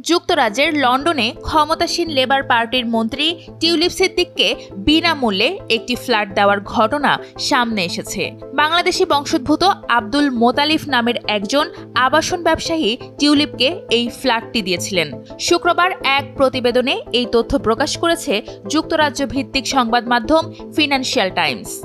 যুক্তরাজ্যের লন্ডনে ক্ষমতাসীন লেবার পার্টির মন্ত্রী টিউলিপ সিদ্দিককে বিনামূল্যে একটি ফ্ল্যাট দেওয়ার ঘটনা সামনে এসেছে। বাংলাদেশি বংশোদ্ভূত আব্দুল মোতালিফ নামের একজন আবাসন ব্যবসায়ী টিউলিপকে এই ফ্ল্যাটটি দিয়েছিলেন। শুক্রবার এক প্রতিবেদনে এই তথ্য প্রকাশ করেছে যুক্তরাজ্য ভিত্তিক সংবাদ মাধ্যম ফিনান্সিয়াল টাইমস।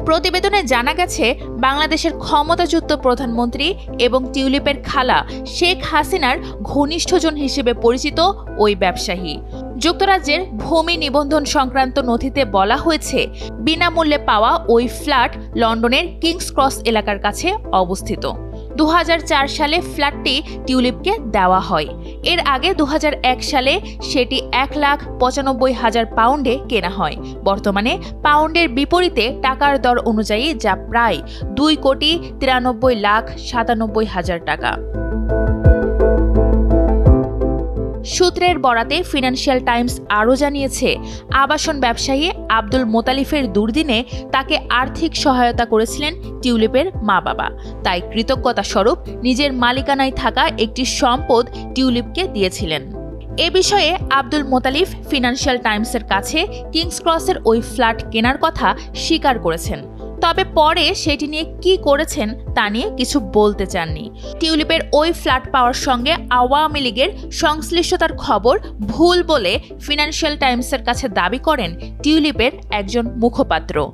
প্রতিবেদনে জানা গেছে, বাংলাদেশের ক্ষমতাচ্যুত প্রধানমন্ত্রী এবং টিউলিপের খালা শেখ হাসিনার ঘনিষ্ঠজন হিসেবে পরিচিত ওই ব্যবসায়ী। যুক্তরাজ্যের ভূমি নিবন্ধন সংক্রান্ত নথিতে বলা হয়েছে, বিনামূল্যে পাওয়া ওই ফ্ল্যাট লন্ডনের কিংস ক্রস এলাকার কাছে অবস্থিত। 2004 সালে ফ্ল্যাটটি টিউলিপকে দেওয়া হয়। এর আগে 2001 সালে সেটি 1,95,000 পাউন্ডে কেনা হয়। বর্তমানে পাউন্ডের বিপরীতে টাকার দর অনুযায়ী যা প্রায় 2,93,97,000 টাকা। সূত্রের বরাতে ফিনান্সিয়াল টাইমস আরও জানিয়েছে, আবাসন ব্যবসায়ী আব্দুল মোতালিফের দুর্দিনে তাকে আর্থিক সহায়তা করেছিলেন টিউলিপের মা-বাবা। তাই কৃতজ্ঞতা স্বরূপ নিজের মালিকানায় থাকা একটি সম্পদ টিউলিপকে দিয়েছিলেন। এ বিষয়ে আব্দুল মোতালিফ ফিনান্সিয়াল টাইমসের কাছে কিংস ক্রসের ওই ফ্ল্যাট কেনার কথা স্বীকার করেছেন। তবে পরে সেটি নিয়ে কি করেছেন তা নিয়ে কিছু বলতে চাননি। টিউলিপের ওই ফ্ল্যাট পাওয়ার সঙ্গে আওয়ামী লীগের সংশ্লিষ্টতার খবর ভুল বলে ফিনান্সিয়াল টাইমসের কাছে দাবি করেন টিউলিপের একজন মুখপাত্র।